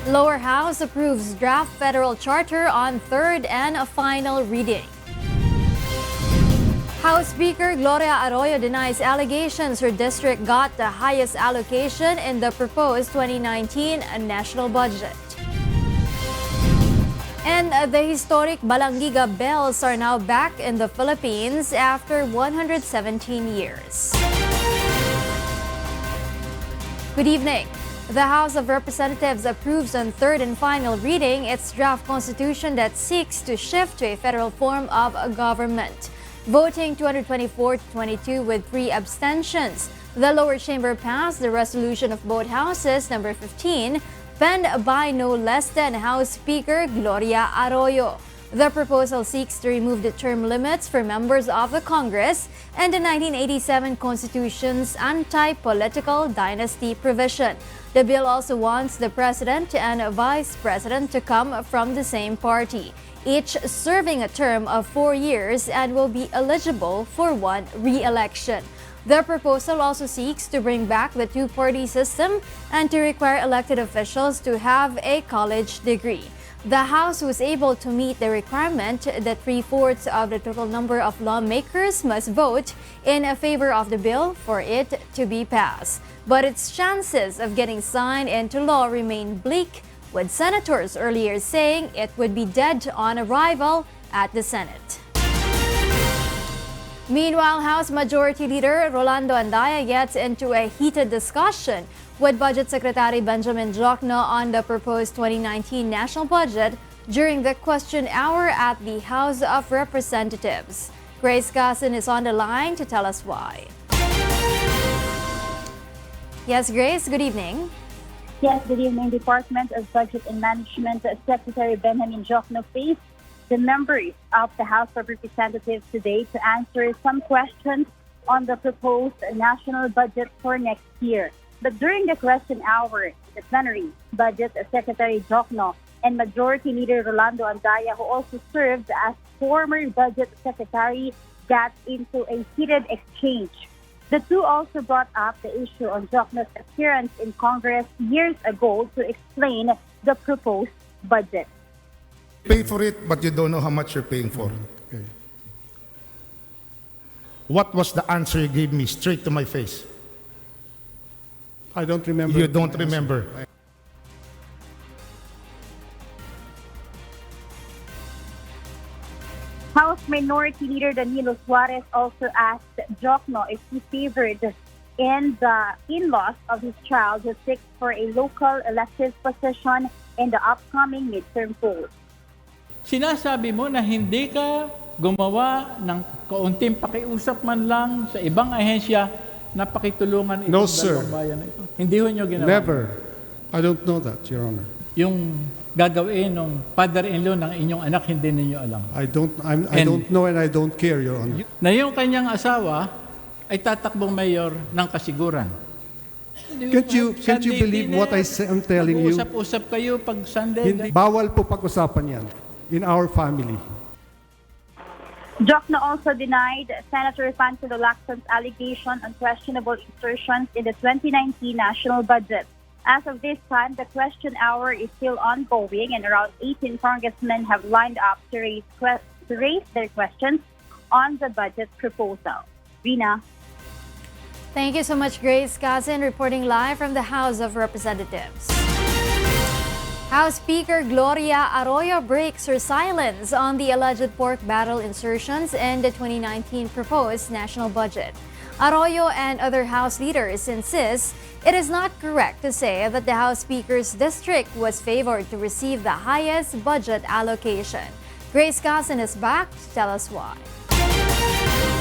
Lower House approves draft federal charter on third and final reading. House Speaker Gloria Arroyo denies allegations her district got the highest allocation in the proposed 2019 national budget. And the historic Balangiga Bells are now back in the Philippines after 117 years. Good evening. The House of Representatives approves on third and final reading its draft constitution that seeks to shift to a federal form of government. Voting 224 to 22 with 3 abstentions, the lower chamber passed the resolution of both houses, number 15, penned by no less than House Speaker Gloria Arroyo. The proposal seeks to remove the term limits for members of the Congress and the 1987 Constitution's anti-political dynasty provision. The bill also wants the president and vice president to come from the same party, each serving a term of 4 years and will be eligible for 1 re-election. The proposal also seeks to bring back the two-party system and to require elected officials to have a college degree. The House was able to meet the requirement that 3/4 of the total number of lawmakers must vote in favor of the bill for it to be passed. But its chances of getting signed into law remain bleak, with senators earlier saying it would be dead on arrival at the Senate. Meanwhile, House Majority Leader Rolando Andaya gets into a heated discussion with Budget Secretary Benjamin Diokno on the proposed 2019 national budget during the question hour at the House of Representatives. Grace Casin is on the line to tell us why. Yes, Grace, good evening. Yes, good evening. Department of Budget and Management Secretary Benjamin Diokno faced the members of the House of Representatives today to answer some questions on the proposed national budget for next year. But during the question hour, the plenary, Budget Secretary Diokno and Majority Leader Rolando Andaya, who also served as former Budget Secretary, got into a heated exchange. The two also brought up the issue on Diokno's appearance in Congress years ago to explain the proposed budget. Pay for it, but you don't know how much you're paying for. Okay. What was the answer you gave me straight to my face? I don't remember. You don't remember. House Minority Leader Danilo Suarez also asked Diokno if he favored in the in-laws of his child who seeks for a local elective position in the upcoming midterm polls. Sinasabi mo na hindi ka gumawa ng kaunting pakiusap man lang sa ibang ahensya na pakitulungan itong No, sir. dalawang bayan na ito. Hindi ho nyo ginawa. Never. I don't know that, Your Honor. Yung gagawin ng father-in-law ng inyong anak, hindi ninyo alam. I don't know and I don't care, Your Honor. Na yung kanyang asawa ay tatakbong mayor ng kasiguran. Can't you believe what I'm telling you? Mag-usap-usap kayo pag Sunday. Hindi, bawal po pag-usapan yan in our family. Diokno also denied Senator Panfilo Lacson's allegation on questionable insertions in the 2019 national budget. As of this time, the question hour is still ongoing and around 18 congressmen have lined up to raise their questions on the budget proposal. Rheena. Thank you so much, Grace Casin, reporting live from the House of Representatives. House Speaker Gloria Arroyo breaks her silence on the alleged pork barrel insertions in the 2019 proposed national budget. Arroyo and other House leaders insist it is not correct to say that the House Speaker's district was favored to receive the highest budget allocation. Grace Casin is back to tell us why.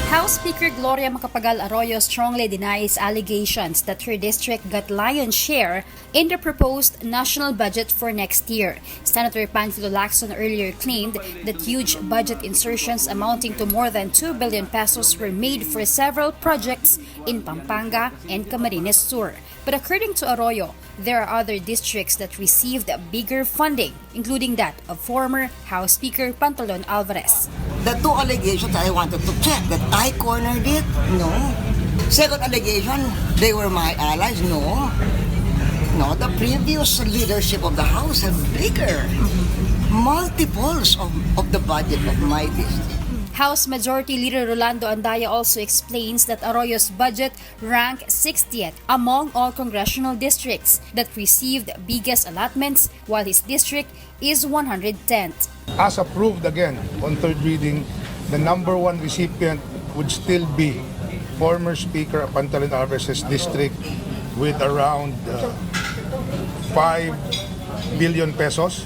House Speaker Gloria Macapagal Arroyo strongly denies allegations that her district got lion's share in the proposed national budget for next year. Senator Panfilo Lacson earlier claimed that huge budget insertions amounting to more than 2 billion pesos were made for several projects in Pampanga and Camarines Sur. But according to Arroyo, there are other districts that received bigger funding, including that of former House Speaker Pantolon Alvarez. The two allegations I wanted to check, that I cornered it, no. Second allegation, they were my allies, no. no, the previous leadership of the House have bigger, multiples of the budget of my district. House Majority Leader Rolando Andaya also explains that Arroyo's budget ranked 60th among all congressional districts that received biggest allotments, while his district is 110th. As approved again on third reading, the number one recipient would still be former Speaker Pantalon Alvarez's district with around 5 billion pesos.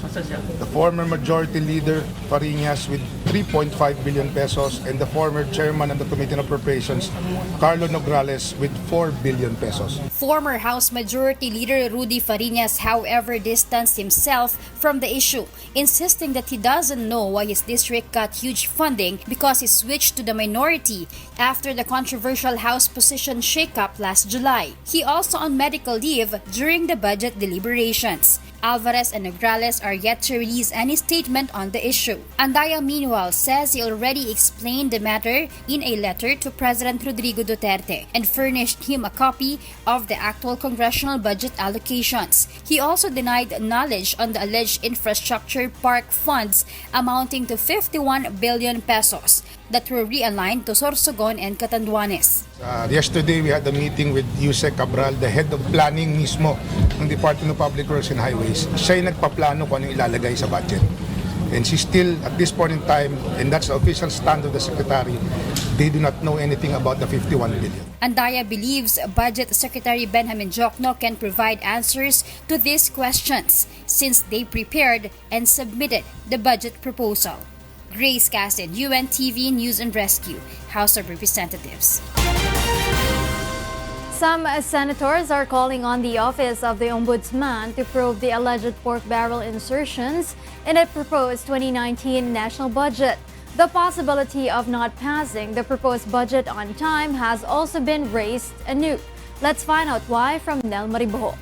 The former Majority Leader Fariñas with 3.5 billion pesos, and the former Chairman of the Committee on Appropriations, Carlo Nograles, with 4 billion pesos. Former House Majority Leader Rudy Fariñas, however, distanced himself from the issue, insisting that he doesn't know why his district got huge funding because he switched to the minority after the controversial House position shakeup last July. He also on medical leave during the budget deliberations. Alvarez and Nograles are yet to release any statement on the issue. Andaya, meanwhile, says he already explained the matter in a letter to President Rodrigo Duterte and furnished him a copy of the actual congressional budget allocations. He also denied knowledge on the alleged infrastructure park funds amounting to 51 billion pesos that were realigned to Sorsogon and Catanduanes. Yesterday, we had a meeting with Yusek Cabral, the head of planning mismo ng Department of Public Works and Highways. Siya yung nagpaplano kung anong ilalagay sa budget. And she still, at this point in time, and that's the official stand of the Secretary, they do not know anything about the 51 billion. Andaya believes Budget Secretary Benjamin Diokno can provide answers to these questions since they prepared and submitted the budget proposal. Grace Cassin, UNTV News and Rescue, House of Representatives. Some senators are calling on the Office of the Ombudsman to probe the alleged pork barrel insertions in a proposed 2019 national budget. The possibility of not passing the proposed budget on time has also been raised anew. Let's find out why from Nel Maribojo.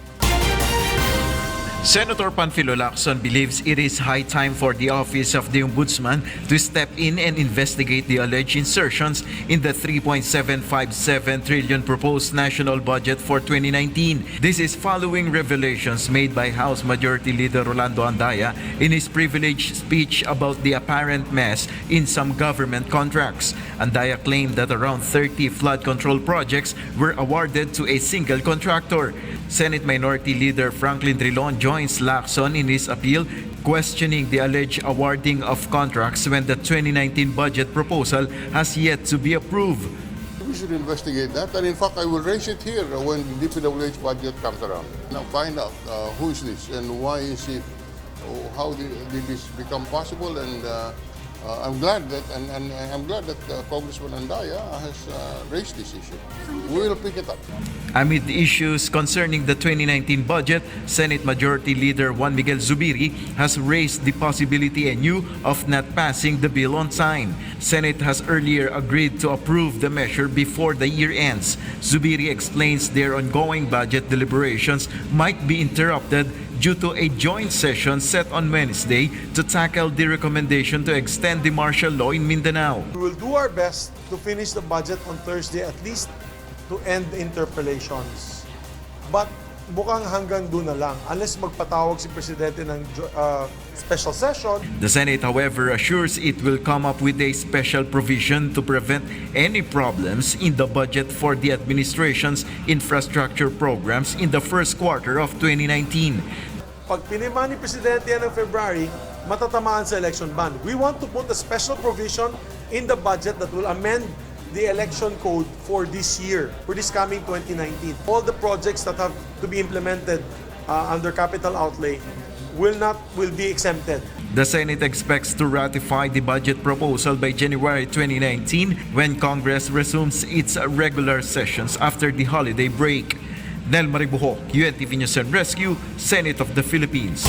Senator Panfilo Lacson believes it is high time for the Office of the Ombudsman to step in and investigate the alleged insertions in the 3.757 trillion proposed national budget for 2019. This is following revelations made by House Majority Leader Rolando Andaya in his privileged speech about the apparent mess in some government contracts. Andaya claimed that around 30 flood control projects were awarded to a single contractor. Senate Minority Leader Franklin Trilon joins Lacson in his appeal, questioning the alleged awarding of contracts when the 2019 budget proposal has yet to be approved. We should investigate that, and in fact, I will raise it here when the DPWH budget comes around. Now, find out who is this and why is it, how did this become possible, and I'm glad that Congressman Andaya has raised this issue. We will pick it up. Amid issues concerning the 2019 budget, Senate Majority Leader Juan Miguel Zubiri has raised the possibility anew of not passing the bill on time. Senate has earlier agreed to approve the measure before the year ends. Zubiri explains their ongoing budget deliberations might be interrupted due to a joint session set on Wednesday to tackle the recommendation to extend the martial law in Mindanao. We will do our best to finish the budget on Thursday, at least to end the interpellations. But mukhang hanggang doon na lang unless magpatawag si Presidente ng special session. The Senate, however, assures it will come up with a special provision to prevent any problems in the budget for the administration's infrastructure programs in the first quarter of 2019. Pag pinirma ni Presidente yan ng February, matatamaan sa election bond. We want to put a special provision in the budget that will amend the election code for this year, for this coming 2019. All the projects that have to be implemented under capital outlay will be exempted. The Senate expects to ratify the budget proposal by January 2019 when Congress resumes its regular sessions after the holiday break. Nel Maribojo, UNTV News and Rescue, Senate of the Philippines.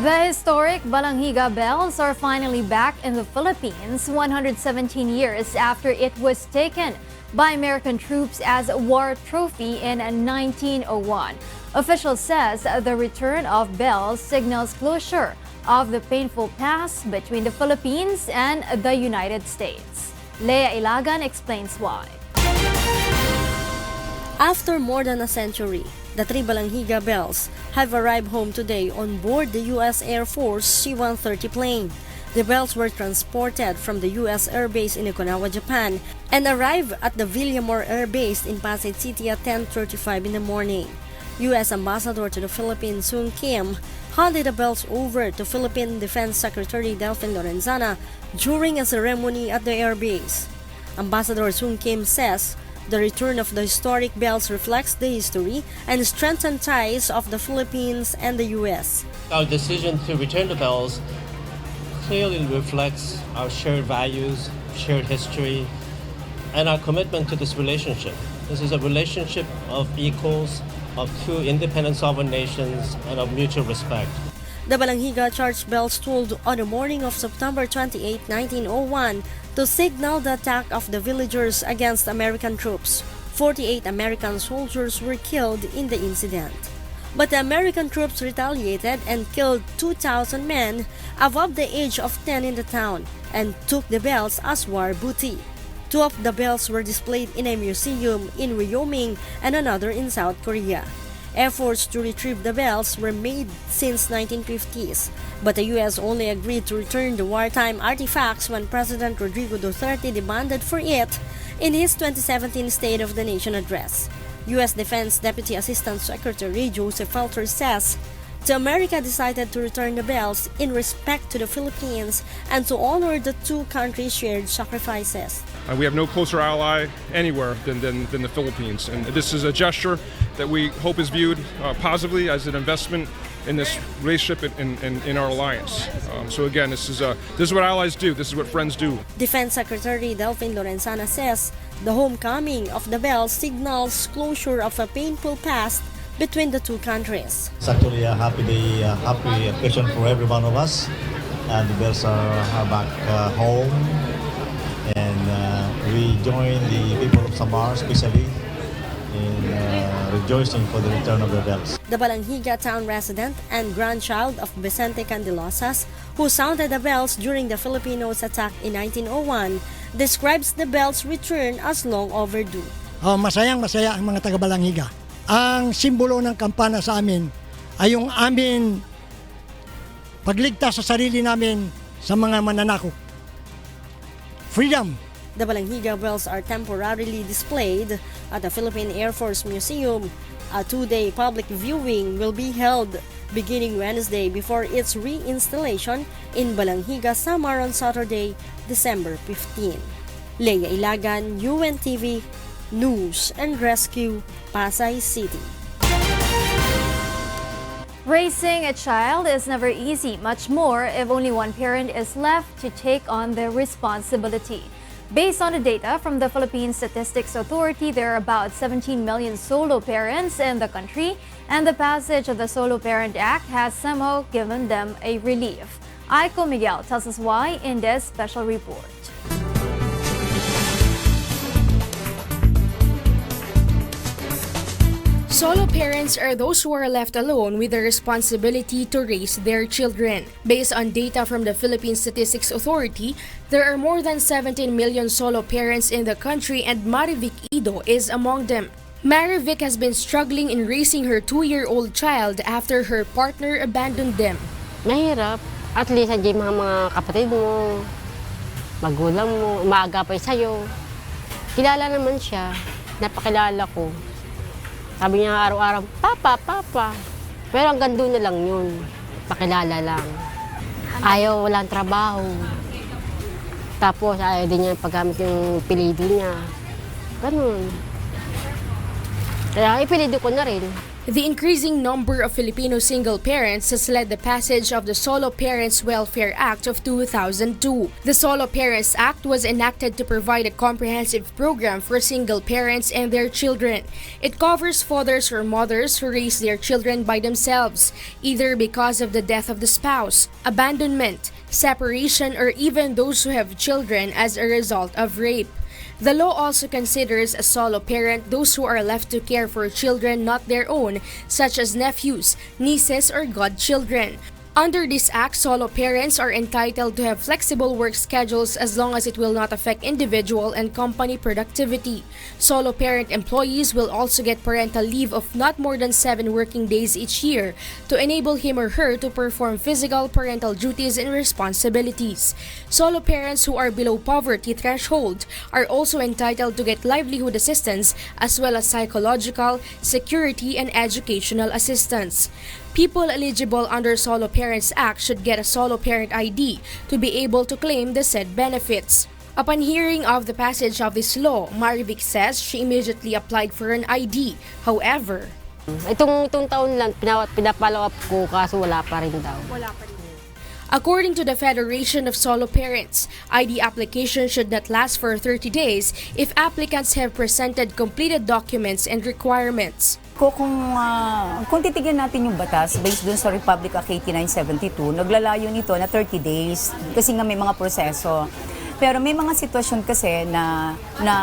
The historic Balangiga Bells are finally back in the Philippines 117 years after it was taken by American troops as a war trophy in 1901. Officials says the return of bells signals closure of the painful past between the Philippines and the United States. Leah Ilagan explains why. After more than a century, The 3 Balangiga Bells have arrived home today on board the U.S. Air Force C-130 plane. The bells were transported from the U.S. Air Base in Okinawa, Japan, and arrived at the Villamor Air Base in Pasay City at 10:35 in the morning. U.S. Ambassador to the Philippines Sung Kim handed the bells over to Philippine Defense Secretary Delfin Lorenzana during a ceremony at the air base. Ambassador Sung Kim says the return of the historic bells reflects the history and strengthened ties of the Philippines and the U.S. Our decision to return the bells clearly reflects our shared values, shared history, and our commitment to this relationship. This is a relationship of equals, of two independent sovereign nations, and of mutual respect. The Balangiga church bells tolled on the morning of September 28, 1901 to signal the attack of the villagers against American troops. 48 American soldiers were killed in the incident. But the American troops retaliated and killed 2,000 men above the age of 10 in the town and took the bells as war booty. 2 of the bells were displayed in a museum in Wyoming and another in South Korea. Efforts to retrieve the bells were made since 1950s, but the U.S. only agreed to return the wartime artifacts when President Rodrigo Duterte demanded for it in his 2017 State of the Nation address. U.S. Defense Deputy Assistant Secretary Joseph Felter says the America decided to return the bells in respect to the Philippines and to honor the two countries' shared sacrifices. We have no closer ally anywhere than the Philippines, and this is a gesture that we hope is viewed positively as an investment in this relationship in our alliance. So again, this is what allies do. This is what friends do. Defense Secretary Delfin Lorenzana says the homecoming of the bells signals closure of a painful past between the two countries. It's actually a happy day, a happy occasion for every one of us. And the bells are back home. And we join the people of Samar, especially in rejoicing for the return of the bells. The Balangiga town resident and grandchild of Vicente Candelosas, who sounded the bells during the Filipinos' attack in 1901, describes the bells' return as long overdue. Masayang-masaya ang mga taga-Balangiga. Ang simbolo ng kampana sa amin ay yung amin pagligtas sa sarili namin sa mga mananakop. Freedom! The Balangiga bells are temporarily displayed at the Philippine Air Force Museum. A 2-day public viewing will be held beginning Wednesday before its reinstallation in Balangiga, Samar on Saturday, December 15. Leia Ilagan, UNTV, News and Rescue, Pasay City. Raising a child is never easy, much more if only one parent is left to take on the responsibility. Based on the data from the Philippine Statistics Authority, there are about 17 million solo parents in the country, and the passage of the Solo Parent Act has somehow given them a relief. Aiko Miguel tells us why in this special report. Solo parents are those who are left alone with the responsibility to raise their children. Based on data from the Philippine Statistics Authority, there are more than 17 million solo parents in the country, and Marivic Ido is among them. Marivic has been struggling in raising her 2-year-old child after her partner abandoned them. Mahirap. At least hindi mga kapatid mo, magulang mo, umaagapay sa'yo. Kilala naman siya, napakilala ko. Sabi niya araw-araw, Papa, Papa. Pero hanggang doon na lang yun. Pakilala lang. Ayaw, walang trabaho. Tapos ayaw din niya paggamit yung pilido niya. Ganun. Kaya ipilido ko na rin. The increasing number of Filipino single parents has led the passage of the Solo Parents Welfare Act of 2002. The Solo Parents Act was enacted to provide a comprehensive program for single parents and their children. It covers fathers or mothers who raise their children by themselves, either because of the death of the spouse, abandonment, separation, or even those who have children as a result of rape. The law also considers a solo parent those who are left to care for children not their own, such as nephews, nieces, or godchildren. Under this act, solo parents are entitled to have flexible work schedules as long as it will not affect individual and company productivity. Solo parent employees will also get parental leave of not more than 7 working days each year to enable him or her to perform physical parental duties and responsibilities. Solo parents who are below poverty threshold are also entitled to get livelihood assistance as well as psychological, security, and educational assistance. People eligible under Solo Parents Act should get a Solo Parent ID to be able to claim the said benefits. Upon hearing of the passage of this law, Marivic says she immediately applied for an ID. However, Itong taon lang, pinapalaw up ko kaso wala pa rin daw. according to the Federation of Solo Parents, ID application should not last for 30 days if applicants have presented completed documents and requirements. Kung titignan natin yung batas based dun sa Republic Act 8972, naglalayo nito na 30 days kasi nga may mga proseso. Pero may mga sitwasyon kasi na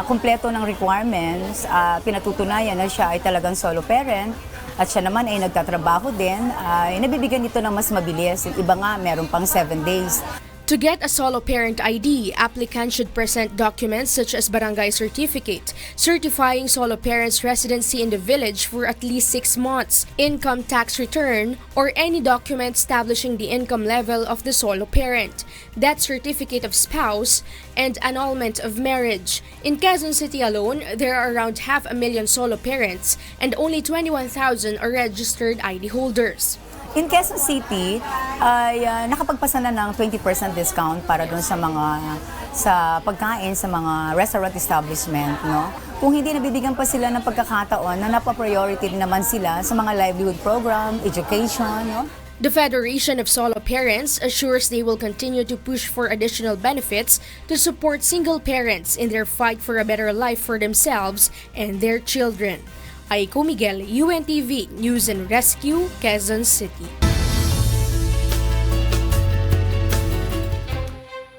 kumpleto ng requirements, pinatutunayan na siya ay talagang solo parent at siya naman ay nagtatrabaho din, ay nabibigyan nito ng mas mabilis. Iba nga, meron pang 7 days. To get a solo parent ID, applicants should present documents such as barangay certificate, certifying solo parents' residency in the village for at least 6 months, income tax return, or any document establishing the income level of the solo parent, death certificate of spouse, and annulment of marriage. In Quezon City alone, there are around 500,000 solo parents and only 21,000 are registered ID holders. In Quezon City, ay nakapagpasa na ng 20% discount para doon sa pagkain sa mga restaurant establishment, no? Kung hindi nabibigyan pa sila ng pagkakataon na napa-priority naman sila sa mga livelihood program, education, no? The Federation of Solo Parents assures they will continue to push for additional benefits to support single parents in their fight for a better life for themselves and their children. Aiko Miguel, UNTV News and Rescue, Quezon City.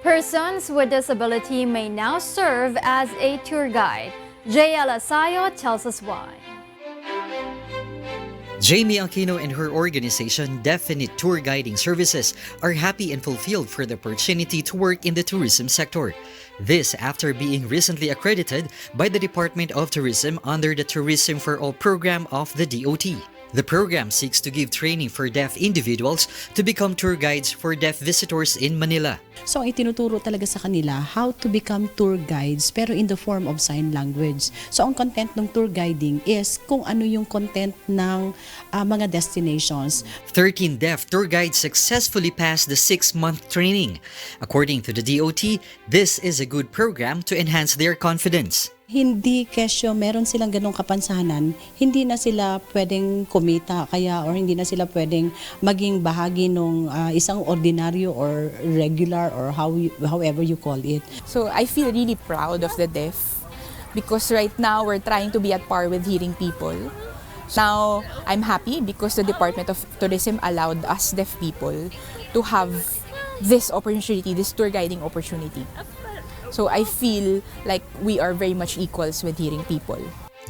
Persons with disability may now serve as a tour guide. JL Asayo tells us why. Jamie Aquino and her organization, Definite Tour Guiding Services, are happy and fulfilled for the opportunity to work in the tourism sector. This after being recently accredited by the Department of Tourism under the Tourism for All program of the DOT. The program seeks to give training for deaf individuals to become tour guides for deaf visitors in Manila. So itinuturo talaga sa kanila how to become tour guides pero in the form of sign language. So ang content ng tour guiding is kung ano yung content ng mga destinations. 13 deaf tour guides successfully passed the 6-month training. According to the DOT, this is a good program to enhance their confidence. Hindi kesyo meron silang ganong kapansanan, hindi na sila pwedeng kumita kaya or hindi na sila pwedeng maging bahagi ng isang ordinaryo or regular or however you call it. So I feel really proud of the deaf because right now we're trying to be at par with hearing people. Now I'm happy because the Department of Tourism allowed us deaf people to have this opportunity, this tour guiding opportunity. So I feel like we are very much equals with hearing people.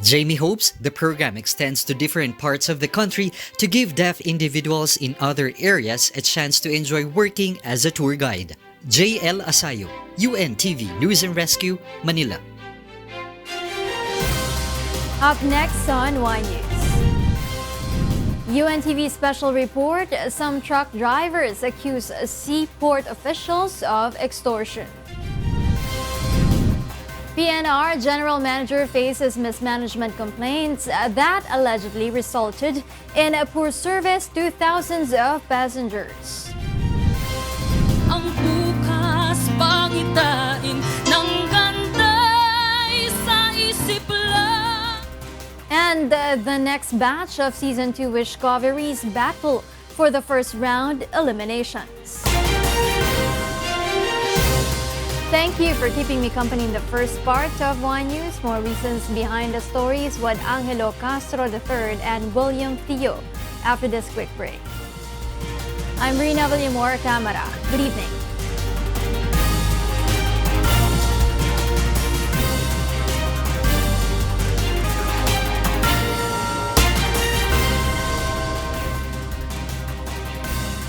Jamie hopes the program extends to different parts of the country to give deaf individuals in other areas a chance to enjoy working as a tour guide. JL Asayo, UNTV News and Rescue, Manila. Up next on Y News. UNTV special report, some truck drivers accuse seaport officials of extortion. PNR General Manager faces mismanagement complaints that allegedly resulted in a poor service to thousands of passengers. Ang bukas pangitain ng ganda'y sa isip lang. And the next batch of Season 2 Discoveries battle for the first round eliminations. Thank you for keeping me company in the first part of Y News. More reasons behind the stories with Angelo Castro III and William Thio after this quick break. I'm Rheena Villamor-Camara. Good evening.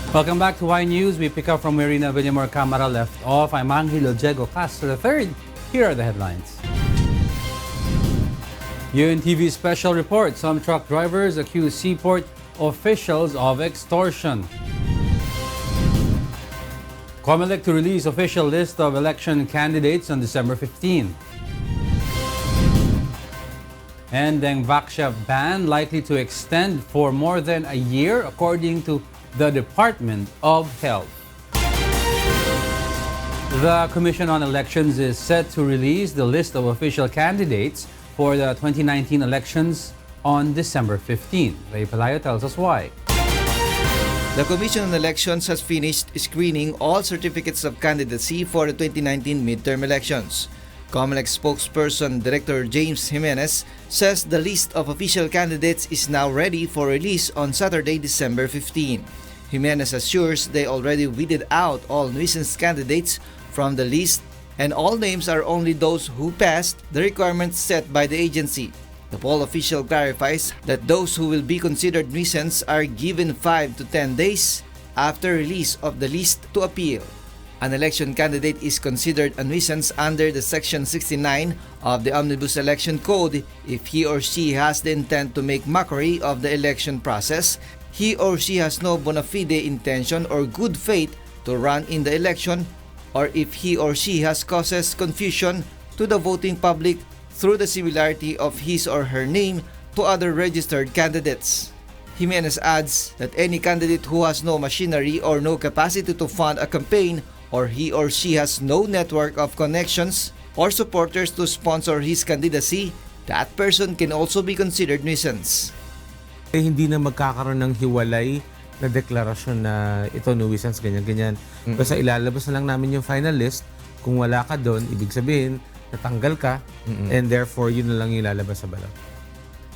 Welcome back to Y News. We pick up from where Rheena Villamor-Camara left off. I'm Angelo Castro III. Here are the headlines. UNTV special report. Some truck drivers accuse seaport officials of extortion. COMELEC to release official list of election candidates on December 15. And Dengvaxia ban likely to extend for more than a year, according to the Department of Health. The Commission on Elections is set to release the list of official candidates for the 2019 elections on December 15. Ray Palayo tells us why. The Commission on Elections has finished screening all certificates of candidacy for the 2019 midterm elections. COMELEC spokesperson Director James Jimenez says the list of official candidates is now ready for release on Saturday, December 15. Jimenez assures they already weeded out all nuisance candidates from the list and all names are only those who passed the requirements set by the agency. The poll official clarifies that those who will be considered nuisance are given 5 to 10 days after release of the list to appeal. An election candidate is considered a nuisance under the Section 69 of the Omnibus Election Code if he or she has the intent to make mockery of the election process, he or she has no bona fide intention or good faith to run in the election, or if he or she has causes confusion to the voting public through the similarity of his or her name to other registered candidates. Jimenez adds that any candidate who has no machinery or no capacity to fund a campaign, or he or she has no network of connections or supporters to sponsor his candidacy, that person can also be considered nuisance. Hindi na magkakaroon ng hiwalay na deklarasyon na ito nuisance, ganyan-ganyan. Basta ilalabas na lang namin yung final list. Kung wala ka doon, ibig sabihin, natanggal ka, and therefore, yun na lang yung ilalabas sa ballot.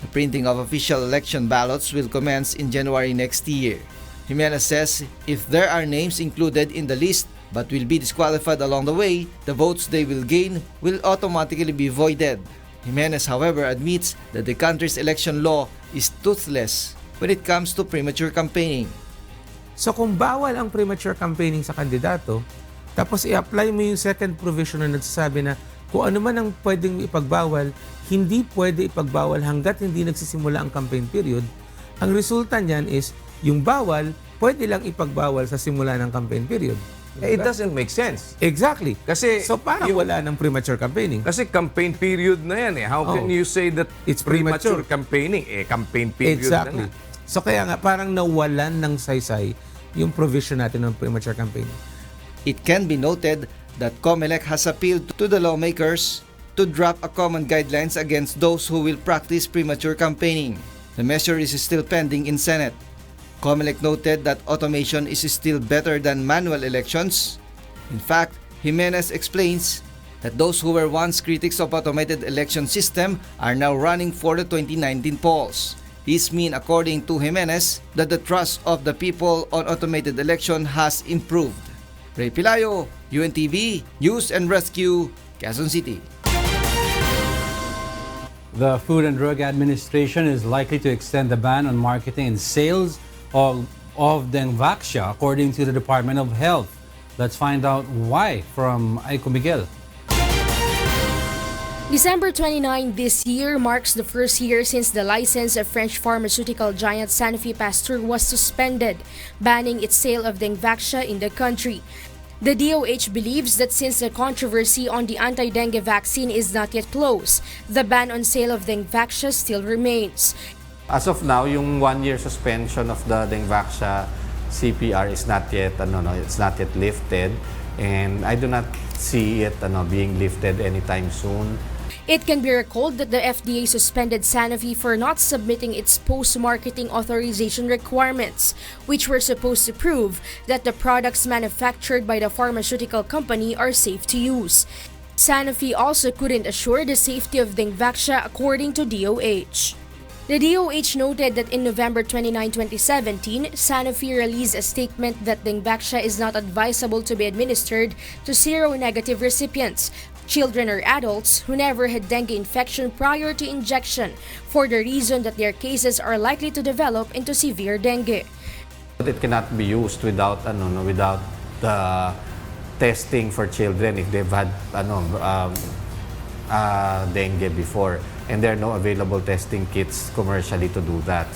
The printing of official election ballots will commence in January next year. Jimenez says if there are names included in the list but will be disqualified along the way, the votes they will gain will automatically be voided. Jimenez, however, admits that the country's election law is toothless when it comes to premature campaigning. So kung bawal ang premature campaigning sa kandidato, tapos i-apply mo yung second provision na nagsasabi na kung ano man ang pwedeng ipagbawal, hindi pwede ipagbawal hanggat hindi nagsisimula ang campaign period, ang resulta niyan is yung bawal, pwede lang ipagbawal sa simula ng campaign period. It doesn't make sense. Exactly. Kasi so parang wala ng premature campaigning. Kasi campaign period na yan eh. How can you say that it's premature campaigning? Campaign period exactly. na nga. So kaya nga parang nawalan ng saysay yung provision natin ng premature campaigning. It can be noted that COMELEC has appealed to the lawmakers to draft a common guidelines against those who will practice premature campaigning. The measure is still pending in Senate. COMELEC noted that automation is still better than manual elections. In fact, Jimenez explains that those who were once critics of automated election system are now running for the 2019 polls. This means, according to Jimenez, that the trust of the people on automated election has improved. Ray Palayo, UNTV, News and Rescue, Quezon City. The Food and Drug Administration is likely to extend the ban on marketing and sales of Dengvaxia, according to the Department of Health. Let's find out why from Aiko Miguel. December 29 this year marks the first year since the license of French pharmaceutical giant Sanofi Pasteur was suspended, banning its sale of Dengvaxia in the country. The DOH believes that since the controversy on the anti-dengue vaccine is not yet closed, the ban on sale of Dengvaxia still remains. As of now, yung 1-year suspension of the Dengvaxia CPR is not yet, it's not yet lifted, and I do not see it being lifted anytime soon. It can be recalled that the FDA suspended Sanofi for not submitting its post-marketing authorization requirements, which were supposed to prove that the products manufactured by the pharmaceutical company are safe to use. Sanofi also couldn't assure the safety of Dengvaxia, according to DOH. The DOH noted that in November 29, 2017, Sanofi released a statement that Dengvaxia is not advisable to be administered to seronegative recipients, children or adults who never had dengue infection prior to injection, for the reason that their cases are likely to develop into severe dengue. But it cannot be used without without testing for children if they've had dengue before, and there are no available testing kits commercially to do that.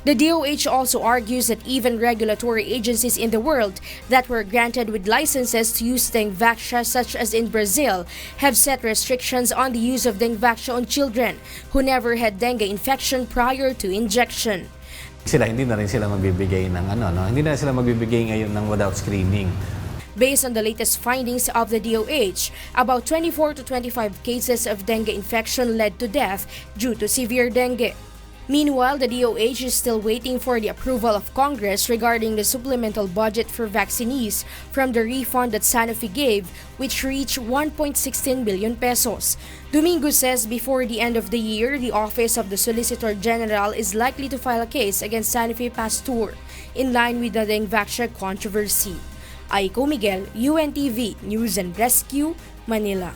The DOH also argues that even regulatory agencies in the world that were granted with licenses to use Dengvaxia, such as in Brazil, have set restrictions on the use of Dengvaxia on children who never had dengue infection prior to injection. Hindi na rin sila magbibigay ng hindi na sila magbibigay ngayon ng without screening. Based on the latest findings of the DOH, about 24 to 25 cases of dengue infection led to death due to severe dengue. Meanwhile, the DOH is still waiting for the approval of Congress regarding the supplemental budget for vaccinees from the refund that Sanofi gave, which reached 1.16 billion pesos. Domingo says before the end of the year, the Office of the Solicitor General is likely to file a case against Sanofi Pasteur in line with the Dengvaxia controversy. Aiko Miguel, UNTV News and Rescue, Manila.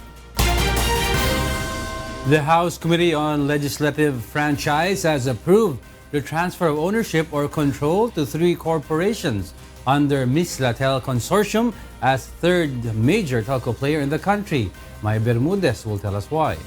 The House Committee on Legislative Franchise has approved the transfer of ownership or control to 3 corporations under Mislatel Consortium as third major telco player in the country. May Bermudez will tell us why.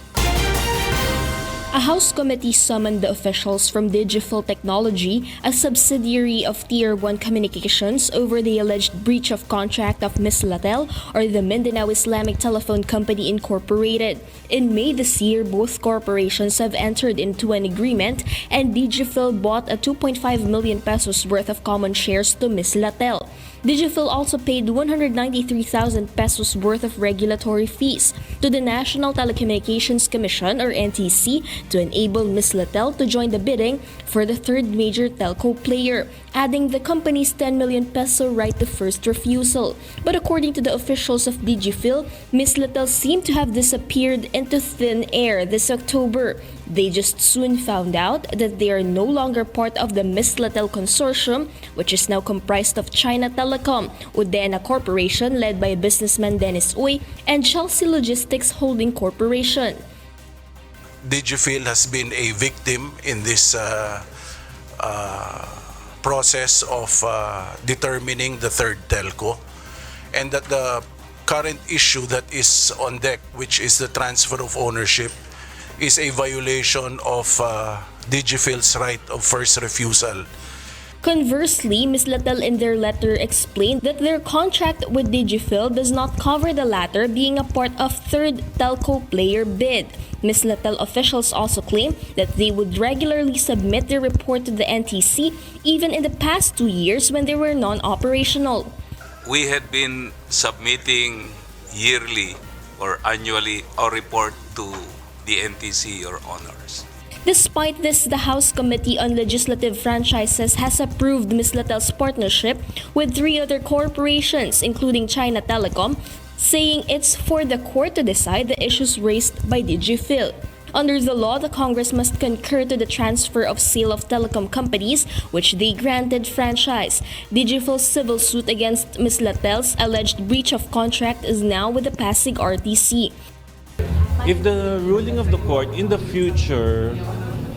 A House committee summoned the officials from Digifil Technology, a subsidiary of Tier 1 Communications, over the alleged breach of contract of Mislatel, or the Mindanao Islamic Telephone Company Incorporated. In May this year, both corporations have entered into an agreement, and Digifil bought a 2.5 million pesos worth of common shares to Mislatel. Digifil also paid 193,000 pesos worth of regulatory fees to the National Telecommunications Commission, or NTC, to enable Mislatel to join the bidding for the third major telco player, adding the company's 10 million peso right to first refusal. But according to the officials of Digifil, Mislatel seemed to have disappeared into thin air this October. They just soon found out that they are no longer part of the Mislatel Consortium, which is now comprised of China Telecom, Udena Corporation led by businessman Dennis Uy, and Chelsea Logistics Holding Corporation. Digifil has been a victim in this process of determining the third telco, and that the current issue that is on deck, which is the transfer of ownership, is a violation of Digifil's right of first refusal. Conversely, Mislatel in their letter explained that their contract with Digifil does not cover the latter being a part of third telco player bid. Mislatel officials also claim that they would regularly submit their report to the NTC even in the past 2 years when they were non-operational. We had been submitting yearly or annually our report to the NTC or honors. Despite this, the House Committee on Legislative Franchises has approved Mislatel's partnership with 3 other corporations, including China Telecom, saying it's for the court to decide the issues raised by Digifil. Under the law, the Congress must concur to the transfer of sale of telecom companies, which they granted franchise. Digifil's civil suit against Mislatel's alleged breach of contract is now with the Pasig RTC. If the ruling of the court in the future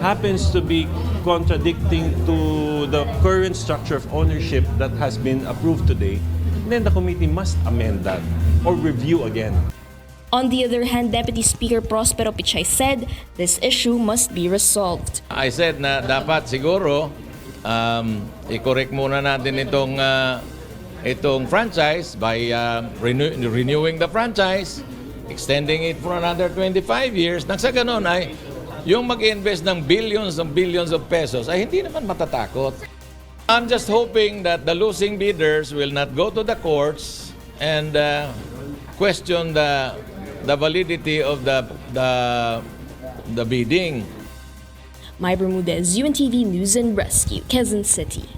happens to be contradicting to the current structure of ownership that has been approved today, then the committee must amend that or review again. On the other hand, Deputy Speaker Prospero Pichay said this issue must be resolved. I said na dapat siguro i-correct muna natin itong franchise by renewing the franchise, extending it for another 25 years. Nang sa ganon ay yung mag-invest ng billions of pesos ay hindi naman matatakot. I'm just hoping that the losing bidders will not go to the courts and question the validity of the bidding. May Bermudez, UNTV News and Rescue, Quezon City.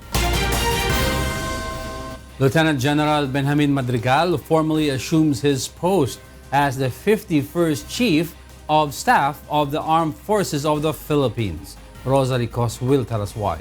Lieutenant General Benjamin Madrigal formally assumes his post as the 51st Chief of Staff of the Armed Forces of the Philippines. Rosa Ricos will tell us why.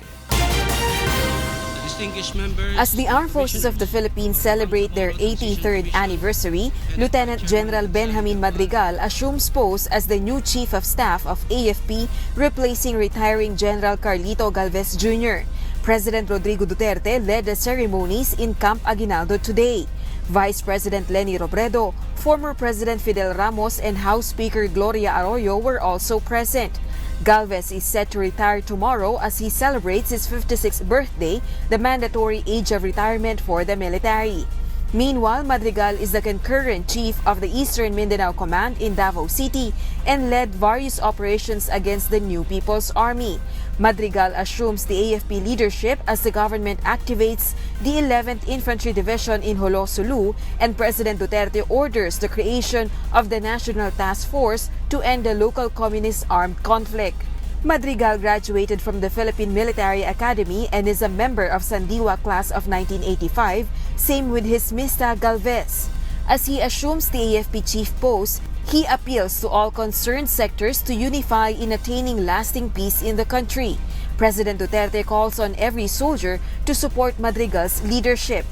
As the Armed Forces of the Philippines celebrate their 83rd anniversary, Lieutenant General Benjamin Madrigal assumes post as the new Chief of Staff of AFP, replacing retiring General Carlito Galvez Jr. President Rodrigo Duterte led the ceremonies in Camp Aguinaldo today. Vice President Leni Robredo, former President Fidel Ramos, and House Speaker Gloria Arroyo were also present. Galvez is set to retire tomorrow as he celebrates his 56th birthday, the mandatory age of retirement for the military. Meanwhile, Madrigal is the concurrent chief of the Eastern Mindanao Command in Davao City and led various operations against the New People's Army. Madrigal assumes the AFP leadership as the government activates the 11th Infantry Division in Jolo, Sulu, and President Duterte orders the creation of the National Task Force to end the local communist armed conflict. Madrigal graduated from the Philippine Military Academy and is a member of Sandiwa class of 1985, same with his Mista Galvez. As he assumes the AFP chief post, he appeals to all concerned sectors to unify in attaining lasting peace in the country. President Duterte calls on every soldier to support Madrigal's leadership.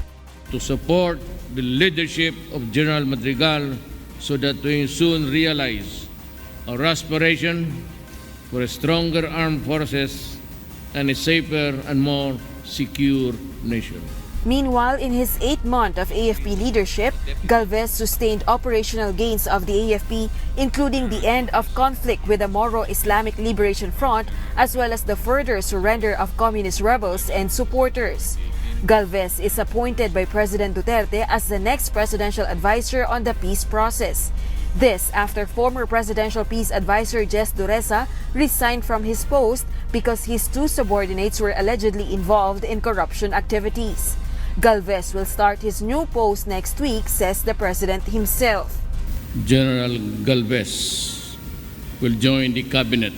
To support the leadership of General Madrigal so that we soon realize our aspiration for a stronger armed forces and a safer and more secure nation. Meanwhile, in his 8th month of AFP leadership, Galvez sustained operational gains of the AFP, including the end of conflict with the Moro Islamic Liberation Front, as well as the further surrender of communist rebels and supporters. Galvez is appointed by President Duterte as the next presidential advisor on the peace process. This after former presidential peace advisor Jess Dureza resigned from his post because his two subordinates were allegedly involved in corruption activities. Galvez will start his new post next week, says the president himself. General Galvez will join the cabinet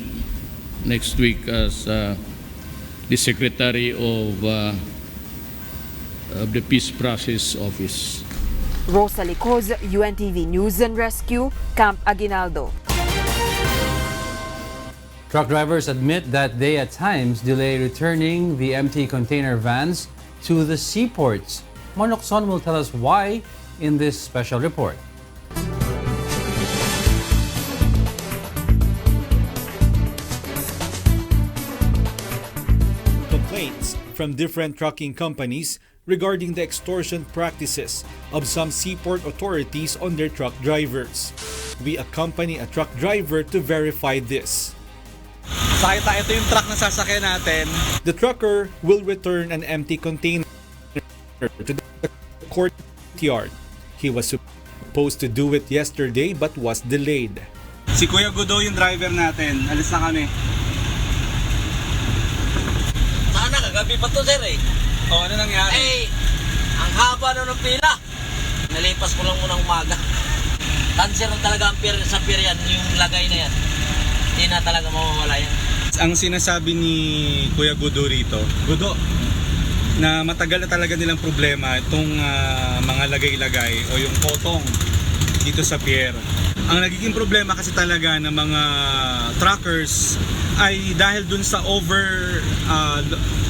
next week as the secretary of the Peace Process Office. Rosalie Coz, UNTV News and Rescue, Camp Aguinaldo. Truck drivers admit that they at times delay returning the empty container vans to the seaports. Monokson will tell us why in this special report. Complaints from different trucking companies regarding the extortion practices of some seaport authorities on their truck drivers. We accompany a truck driver to verify this. Ito yung truck na sasakyan natin. The trucker will return an empty container to the courtyard. He was supposed to do it yesterday but was delayed. Si Kuya Gudo yung driver natin. Alis na kami. Sana kagabi pa to, sir eh. O, ano nangyari? Eh, ang haba na ng pila. Nalipas ko lang munang umaga. Cancer talaga ang sa pier yan, yung lagay na yan. Hindi na talaga mawawala yan. Ang sinasabi ni Kuya Gudo rito, Gudo, na matagal na talaga nilang problema itong mga lagay-lagay o yung potong dito sa pier. Ang nagiging problema kasi talaga ng mga truckers ay dahil dun sa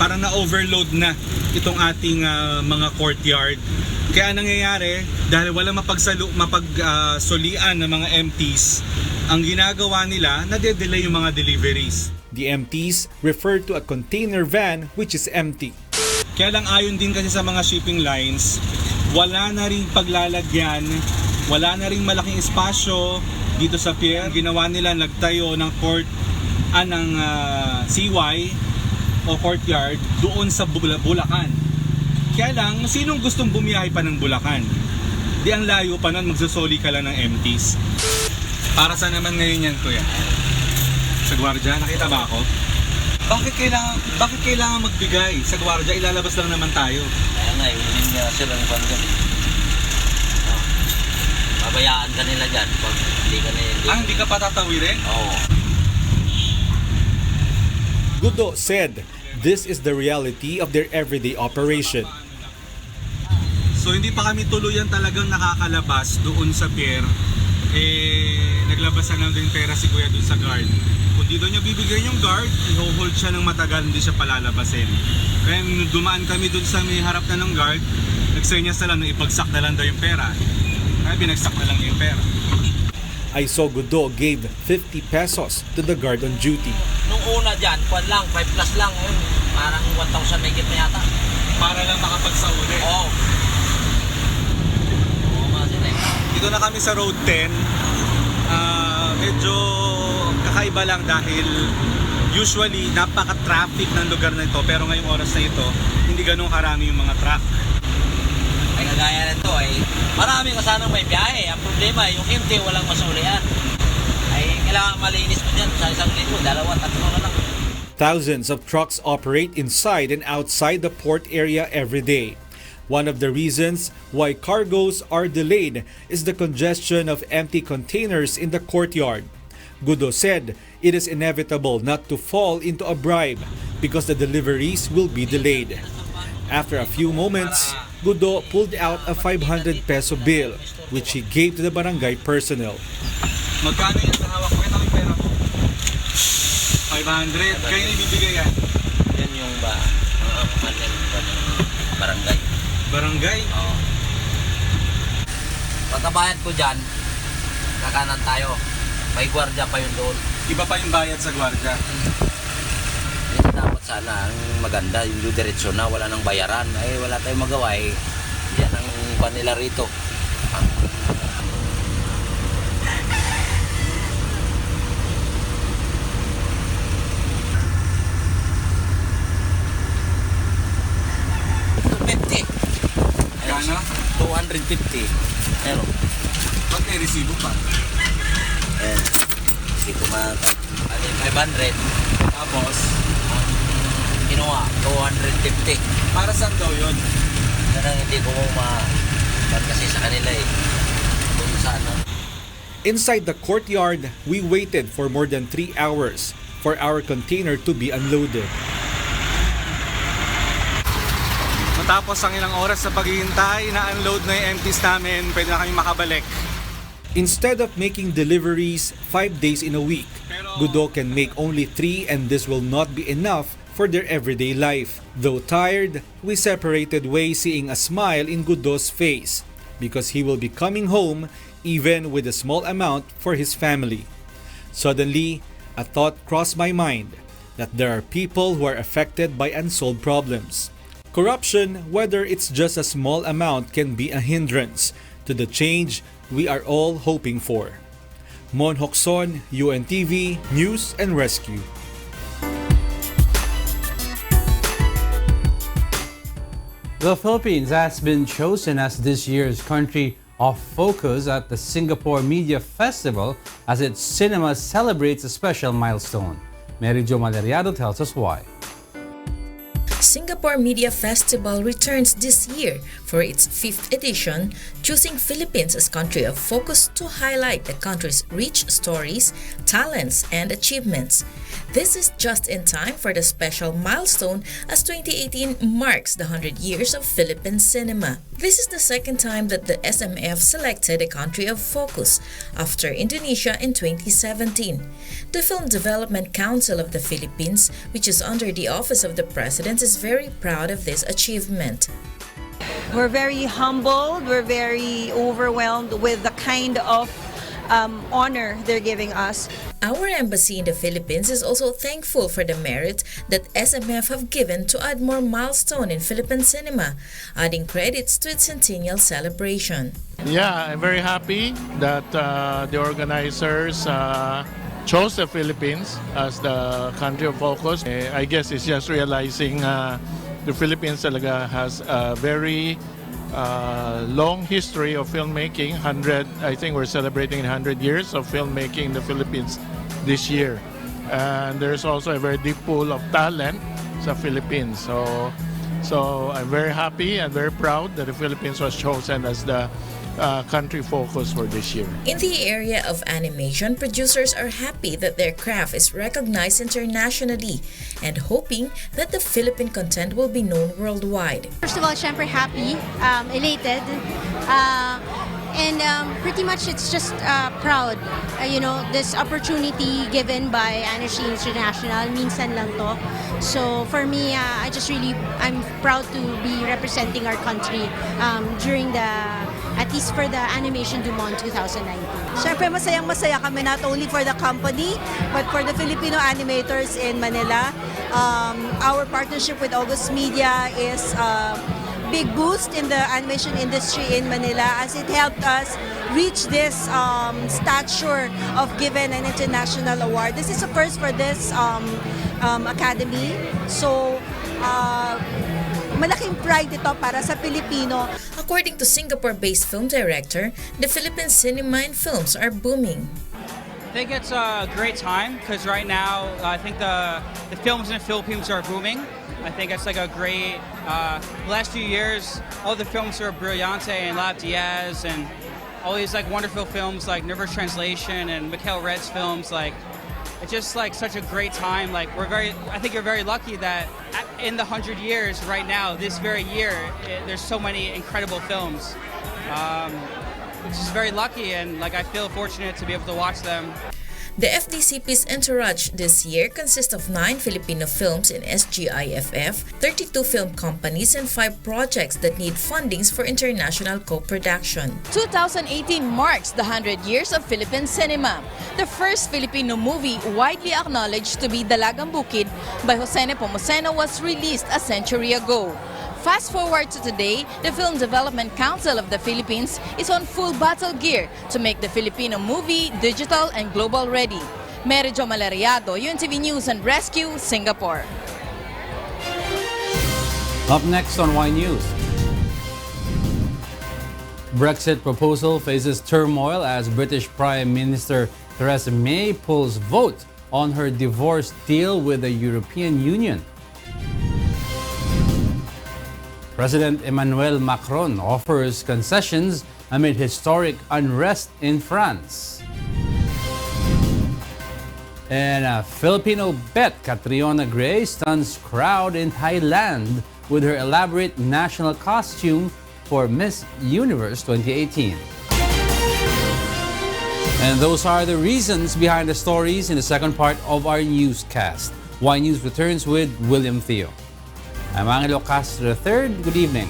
parang na-overload na itong ating mga courtyard. Kaya nangyayari, dahil walang mapagsolian ng mga empties, ang ginagawa nila, nade-delay yung mga deliveries. The empties refer to a container van which is empty. Kaya lang ayon din kasi sa mga shipping lines, wala na ring paglalagyan, wala na ring malaking espasyo dito sa pier. Ginawa nila, nagtayo ng CY o courtyard doon sa Bulacan. Kaya lang, sinong gustong bumiyahe pa ng Bulacan? Di ang layo pa nun, magsasoli ka lang ng empties. Para sa naman ngayon yan, Kuya? Sa gwardiya, nakita ba ako? Bakit kailangan magbigay? Sa gwardiya, ilalabas lang naman tayo. Kaya nga, hindi nga sila ng pangga. Babayaan ka nila dyan pag hindi ka na hindi ka patatawirin? Oo. Gudo said this is the reality of their everyday operation. So hindi pa kami tuluyan talagang nakakalabas doon sa pier. Naglabasan lang din pera si Kuya doon sa guard. Kung di doon niya bibigyan yung guard, i-hold siya ng matagal, hindi siya palalabasin. Kaya dumaan kami doon sa may harap na ng guard, nagsenyas na lang na ipagsak na lang daw yung pera. Kaya binagsak na lang yung pera. I saw Gudo gave 50 pesos to the guard on duty. Nung una dyan, 5 plus lang. Parang 1,000 may na yata. Para lang makapagsauli. Oo. Oo nga sila eh. Dito na kami sa Road 10. Medyo kakaiba lang dahil usually napaka-traffic ng lugar na ito, pero ngayong oras na ito hindi ganun karami yung mga truck. Ay kagaya nito ay marami ka sanang may biyahe. Ang problema yung empty walang masulian. Ay kailangan malinis mo dyan sa isang linggo, 2, 3 na lang. Thousands of trucks operate inside and outside the port area every day. One of the reasons why cargoes are delayed is the congestion of empty containers in the courtyard. Gudo said it is inevitable not to fall into a bribe because the deliveries will be delayed. After a few moments, Gudo pulled out a 500 peso bill which he gave to the barangay personnel. Magkano yan sa hawak ko? Ito yung pera ko. 500. Kayo na ibibigay yan? Yan yung barangay. Barangay? Oo. Pagkabayad ko dyan, kakanan tayo. May gwardiya pa yun doon. Iba pa yung bayad sa gwardiya? Yan dapat sana ang maganda, yung diretso na, wala nang bayaran. Ay wala tayong magawa eh. Yan ang panila rito. Ano? 250. Ano? Ba't may resibo pa? Eh, hindi ko 500. Tapos? Kinuha, 250. Para saan daw yun? Yan hindi ko kasi sa kanila eh. Kung saan. Inside the courtyard, we waited for more than 3 hours for our container to be unloaded. Matapos ang ilang oras sa paghihintay, na-unload na yung empties namin, pwede na kami makabalik. Instead of making deliveries 5 days in a week, Gudo can make only 3 and this will not be enough for their everyday life. Though tired, we separated ways seeing a smile in Gudo's face because he will be coming home even with a small amount for his family. Suddenly, a thought crossed my mind that there are people who are affected by unsolved problems. Corruption, whether it's just a small amount, can be a hindrance to the change we are all hoping for. Mon Hokson, UNTV, News and Rescue. The Philippines has been chosen as this year's country of focus at the Singapore Media Festival as its cinema celebrates a special milestone. Mary Jo Maleriado tells us why. Singapore Media Festival returns this year for its 5th edition, choosing Philippines as country of focus to highlight the country's rich stories, talents, and achievements. This is just in time for the special milestone as 2018 marks the 100 years of Philippine cinema. This is the second time that the SMF selected a country of focus after Indonesia in 2017. The Film Development Council of the Philippines, which is under the Office of the President, is very proud of this achievement. We're very humbled, we're very overwhelmed with the kind of honor they're giving us. Our embassy in the Philippines is also thankful for the merit that SMF have given to add more milestone in Philippine cinema, adding credits to its centennial celebration. Yeah, I'm very happy that the organizers chose the Philippines as the country of focus. I guess it's just realizing the Philippines talaga has a very long history of filmmaking. I think we're celebrating 100 years of filmmaking in the Philippines this year. And there's also a very deep pool of talent sa Philippines. So I'm very happy and very proud that the Philippines was chosen as the country focus for this year. In the area of animation, producers are happy that their craft is recognized internationally and hoping that the Philippine content will be known worldwide. First of all, syempre happy, elated, and pretty much it's just proud. This opportunity given by Amnesty International, minsan lang to. So for me, I'm proud to be representing our country during at least for the Animation Du Monde 2019. Syempre masayang-masaya kami not only for the company but for the Filipino animators in Manila Our partnership with August Media is big boost in the animation industry in Manila as it helped us reach this stature of given an international award. This is a first for this academy. So, malaking pride ito para sa Pilipino. According to Singapore-based film director, the Philippine cinema and films are booming. I think it's a great time because right now I think the films in the Philippines are booming. I think it's like a great, last few years, all the films are Brillante and Lab Diaz and all these like wonderful films like Nervous Translation and Mikhail Red's films. Like, it's just like such a great time. Like, I think you're very lucky that in the 100 years right now, this very year, there's so many incredible films. Which is very lucky, and like I feel fortunate to be able to watch them. The FDCP's entourage this year consists of 9 Filipino films in SGIFF, 32 film companies, and 5 projects that need fundings for international co-production. 2018 marks the 100 years of Philippine cinema. The first Filipino movie widely acknowledged to be Dalagang Bukid by Jose Nepomuceno was released a century ago. Fast forward to today, the Film Development Council of the Philippines is on full battle gear to make the Filipino movie digital and global ready. Merijo Malariado, UNTV News and Rescue, Singapore. Up next on Y News. Brexit proposal faces turmoil as British Prime Minister Theresa May pulls vote on her divorce deal with the European Union. President Emmanuel Macron offers concessions amid historic unrest in France. And a Filipino bet, Catriona Gray, stuns crowd in Thailand with her elaborate national costume for Miss Universe 2018. And those are the reasons behind the stories in the second part of our newscast. Y News returns with William Thio. I'm Angelo Castro III. Good evening.